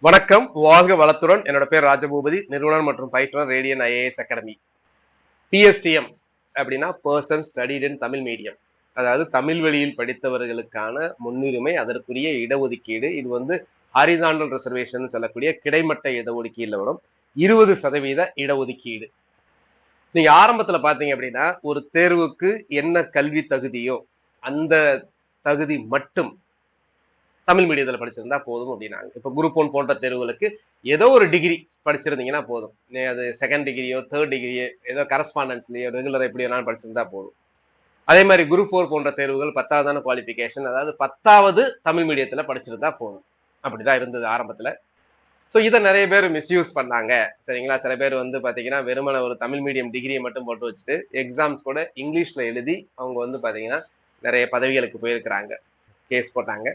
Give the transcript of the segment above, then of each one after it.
வணக்கம், வாழ்க வளத்துடன். என்னோட பேர் ராஜபூபதி, நிறுவனர் மற்றும் பயிற்றுனர் ரேடியன் ஐஏஎஸ் அகாடமி. PSTM அப்படின்னா person studied in Tamil medium. அதாவது தமிழ் வழியில் படித்தவர்களுக்கான முன்னுரிமை, அதற்குரிய இடஒதுக்கீடு. இது வந்து ஹாரிசான்டல் ரிசர்வேஷன் சொல்லக்கூடிய கிடைமட்ட இடஒதுக்கீடுல வரும் 20% இடஒதுக்கீடு. நீங்க ஆரம்பத்துல பாத்தீங்க அப்படின்னா ஒரு தேர்வுக்கு என்ன கல்வி தகுதியோ அந்த தகுதி மட்டும் தமிழ் மீடியத்துல படிச்சிருந்தா போதும் அப்படின்னாங்க. இப்ப குரூப் 1 போன்ற தேர்வுகளுக்கு ஏதோ ஒரு டிகிரி படிச்சிருந்தீங்கன்னா போதும். அது செகண்ட் டிகிரியோ தேர்ட் டிகிரியோ ஏதோ கரஸ்பாண்டன்ஸ்லயோ ரெகுலர் எப்படி வேணாலும் படிச்சிருந்தா போதும். அதே மாதிரி குரூப் 4 போன்ற தேர்வுகள் 10வது குவாலிபிகேஷன், அதாவது 10வது தமிழ் மீடியத்துல படிச்சிருந்தா போதும். அப்படிதான் இருந்தது ஆரம்பத்துல. சோ இதை நிறைய பேர் மிஸ்யூஸ் பண்ணாங்க. சரிங்களா? சில பேர் வந்து பாத்தீங்கன்னா வெறுமன ஒரு தமிழ் மீடியம் டிகிரியை மட்டும் போட்டு வச்சுட்டு எக்ஸாம்ஸ் கூட இங்கிலீஷ்ல எழுதி அவங்க வந்து பாத்தீங்கன்னா நிறைய பதவிகளுக்கு போயிருக்கிறாங்க, கேஸ் போட்டாங்க.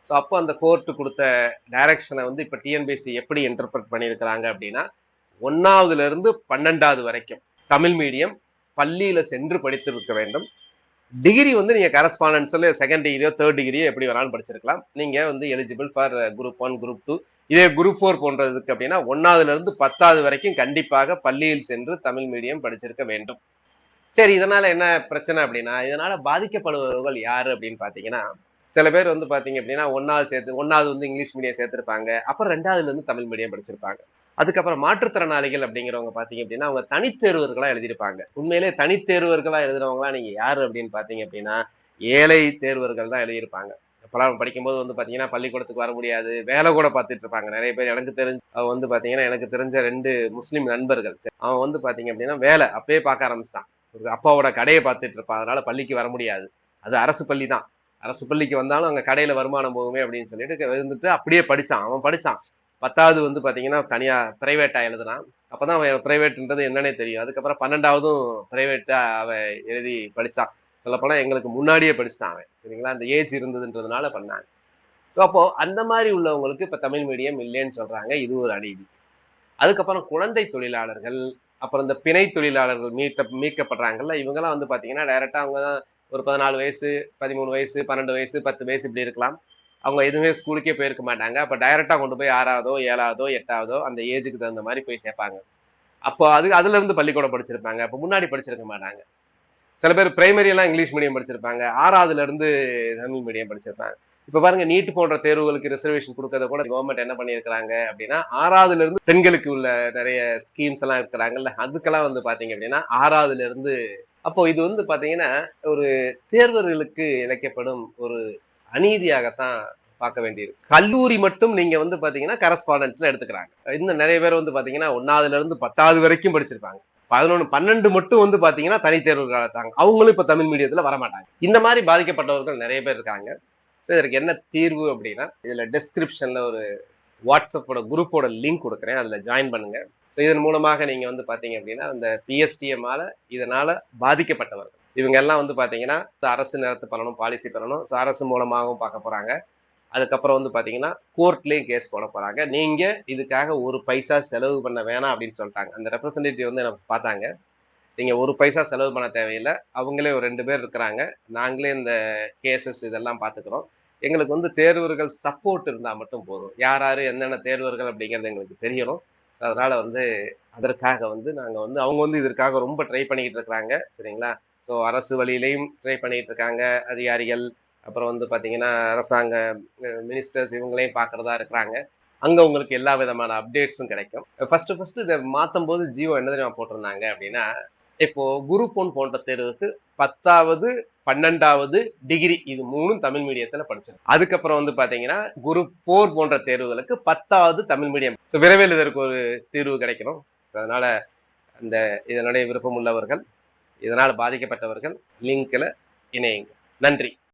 ஸோ அப்போ அந்த கோர்ட்டு கொடுத்த டைரக்ஷனை வந்து இப்போ டிஎன்பிஎஸ்சி எப்படி இன்டர்பிரட் பண்ணியிருக்கிறாங்க அப்படின்னா 1ஆவதுல இருந்து 12வது வரைக்கும் தமிழ் மீடியம் பள்ளியில சென்று படித்திருக்க வேண்டும். டிகிரி வந்து நீங்க கரஸ்பாண்டன்ஸ்ல செகண்ட் டிகிரியோ தேர்ட் டிகிரியோ எப்படி வேணாலும் படிச்சிருக்கலாம். நீங்க வந்து எலிஜிபிள் ஃபார் குரூப் 1 குரூப் 2. இதே குரூப் 4 போன்றதுக்கு அப்படின்னா 1ஆவதுல இருந்து 10வது வரைக்கும் கண்டிப்பாக பள்ளியில் சென்று தமிழ் மீடியம் படிச்சிருக்க வேண்டும். சரி, இதனால என்ன பிரச்சனை அப்படின்னா, இதனால பாதிக்கப்படுபவர்கள் யாரு அப்படின்னு பாத்தீங்கன்னா, சில பேர் வந்து பாத்தீங்க அப்படின்னா ஒன்னாவது வந்து இங்கிலீஷ் மீடியம் சேர்த்திருப்பாங்க. அப்புறம் 2ஆவதுல இருந்து தமிழ் மீடியம் படிச்சிருப்பாங்க. அதுக்கப்புறம் மாற்றுத்திறனாளிகள் அப்படிங்கிறவங்க பாத்தீங்க அப்படின்னா அவங்க தனித்தேர்வர்களா எழுதியிருப்பாங்க. உண்மையிலே தனித்தேர்வர்களா எழுதுறவங்களா நீங்க யாரு அப்படின்னு பாத்தீங்க அப்படின்னா ஏழை தேர்வர்கள் தான் எழுதியிருப்பாங்க. அப்பெல்லாம் படிக்கும்போது வந்து பாத்தீங்கன்னா பள்ளிக்கூடத்துக்கு வர முடியாது, வேலை கூட பார்த்துட்டு இருப்பாங்க நிறைய பேர். எனக்கு தெரிஞ்ச 2 முஸ்லிம் நண்பர்கள். அவன் வந்து பாத்தீங்க அப்படின்னா வேலை அப்பயே பார்க்க ஆரம்பிச்சிட்டான். அப்பாவோட கடையை பார்த்துட்டு இருப்பான், அதனால பள்ளிக்கு வர முடியாது. அது அரசு பள்ளி தான். அரசு பள்ளிக்கு வந்தாலும் அங்க கடையில வருமானம் போகுமே அப்படின்னு சொல்லிட்டு இருந்துட்டு அப்படியே படிச்சான். அவன் படிச்சான் 10வது வந்து பாத்தீங்கன்னா தனியா பிரைவேட்டா எழுதுனான். அப்பதான் அவன் பிரைவேட்ன்றது என்னன்னே தெரியும். அதுக்கப்புறம் 12வதும் பிரைவேட்டா அவன் எழுதி படிச்சான். சொல்லப்போனா எங்களுக்கு முன்னாடியே படிச்சுட்டான் அவன். சரிங்களா? அந்த ஏஜ் இருந்ததுன்றதுனால பண்ணாங்க. ஸோ அப்போ அந்த மாதிரி உள்ளவங்களுக்கு இப்ப தமிழ் மீடியம் இல்லைன்னு சொல்றாங்க. இது ஒரு அநீதி. அதுக்கப்புறம் குழந்தை தொழிலாளர்கள், அப்புறம் இந்த பிணை தொழிலாளர்கள் மீட்கப்படுறாங்கல்ல, இவங்கெல்லாம் வந்து பாத்தீங்கன்னா டைரக்டா அவங்க தான் ஒரு 14 வயசு, 13 வயசு, 12 வயசு, 10 வயசு இப்படி இருக்கலாம். அவங்க எதுவுமே ஸ்கூலுக்கே போயிருக்க மாட்டாங்க. அப்ப டைரக்டா கொண்டு போய் 6வதோ 7வதோ 8வதோ அந்த ஏஜுக்கு தகுந்த மாதிரி போய் சேர்ப்பாங்க. அப்போ அதுல இருந்து பள்ளிக்கூடம் படிச்சிருப்பாங்க. அப்ப முன்னாடி படிச்சிருக்க மாட்டாங்க. சில பேர் பிரைமரி எல்லாம் இங்கிலீஷ் மீடியம் படிச்சிருப்பாங்க, 6வதுல இருந்து தமிழ் மீடியம் படிச்சிருப்பாங்க. இப்ப பாருங்க, நீட் போன்ற தேர்வுகளுக்கு ரிசர்வேஷன் கொடுக்கறத கூட கவர்மெண்ட் என்ன பண்ணிருக்காங்க அப்படின்னா 6வதுல இருந்து பெண்களுக்கு உள்ள நிறைய ஸ்கீம்ஸ் எல்லாம் இருக்கிறாங்கல்ல, அதுக்கெல்லாம் வந்து பாத்தீங்க அப்படின்னா 6வதுல இருந்து. அப்போ இது வந்து பாத்தீங்கன்னா ஒரு தேர்வர்களுக்கு இழைக்கப்படும் ஒரு அநீதியாகத்தான் பார்க்க வேண்டியது. கல்லூரி மட்டும் நீங்க வந்து பாத்தீங்கன்னா கரஸ்பாண்டன்ஸ்ல எடுத்துக்கிறாங்க. இன்னும் நிறைய பேர் வந்து பாத்தீங்கன்னா 1ஆவதுல இருந்து 10வது வரைக்கும் படிச்சிருப்பாங்க. 11 12 மட்டும் வந்து பாத்தீங்கன்னா தனித்தேர்வு நடத்தாங்க. அவங்களும் இப்ப தமிழ் மீடியத்துல வரமாட்டாங்க. இந்த மாதிரி பாதிக்கப்பட்டவர்கள் நிறைய பேர் இருக்காங்க. சோ இதற்கு என்ன தீர்வு அப்படின்னா, இதுல டிஸ்கிரிப்ஷன்ல ஒரு வாட்ஸ்அப்போட குரூப்போட லிங்க் கொடுக்குறேன், அதுல ஜாயின் பண்ணுங்க. ஸோ இதன் மூலமாக நீங்க வந்து பாத்தீங்க அப்படின்னா அந்த பிஎஸ்டிஎம்மால இதனால பாதிக்கப்பட்டவர்கள் இவங்க எல்லாம் வந்து பாத்தீங்கன்னா அரசு நேரத்து பண்ணணும், பாலிசி பண்ணணும். ஸோ அரசு மூலமாகவும் பார்க்க போறாங்க. அதுக்கப்புறம் வந்து பாத்தீங்கன்னா கோர்ட்லயும் கேஸ் போட போறாங்க. நீங்க இதுக்காக ஒரு பைசா செலவு பண்ண வேணாம் அப்படின்னு சொல்லிட்டாங்க. அந்த ரெப்ரசன்டேட்டிவ் வந்து எனக்கு பார்த்தாங்க. நீங்க ஒரு பைசா செலவு பண்ண தேவையில்லை, அவங்களே ஒரு 2 பேர் இருக்கிறாங்க, நாங்களே இந்த கேசஸ் இதெல்லாம் பாத்துக்கிறோம். எங்களுக்கு வந்து தேர்வர்கள் சப்போர்ட் இருந்தா மட்டும் போதும். யார் யாரு என்னென்ன தேர்வர்கள் அப்படிங்கிறது எங்களுக்கு தெரியணும். அதனால வந்து அதற்காக வந்து நாங்க வந்து அவங்க வந்து இதற்காக ரொம்ப ட்ரை பண்ணிக்கிட்டு இருக்கிறாங்க. சரிங்களா? ஸோ அரசு வழியிலையும் ட்ரை பண்ணிட்டு இருக்காங்க அதிகாரிகள். அப்புறம் வந்து பாத்தீங்கன்னா அரசாங்க மினிஸ்டர்ஸ் இவங்களையும் பாக்குறதா இருக்கிறாங்க. அங்க உங்களுக்கு எல்லா விதமான அப்டேட்ஸும் கிடைக்கும். ஃபர்ஸ்ட் இதை மாத்தும் போது ஜியோ என்ன தெரியுமா போட்டிருந்தாங்க அப்படின்னா, இப்போ குரூப் 1 போன்ற தேர்வுக்கு 10வது 12வது டிகிரி இது 3ம் தமிழ் மீடியத்துல படிச்சிருக்கு. அதுக்கப்புறம் வந்து பாத்தீங்கன்னா குரூப் 4 போன்ற தேர்வுகளுக்கு 10வது தமிழ் மீடியம். விரைவில் இதற்கு ஒரு தீர்வு கிடைக்கணும். அதனால அந்த இதனுடைய விருப்பம் உள்ளவர்கள், இதனால் பாதிக்கப்பட்டவர்கள் லிங்க்ல இணையுங்க. நன்றி.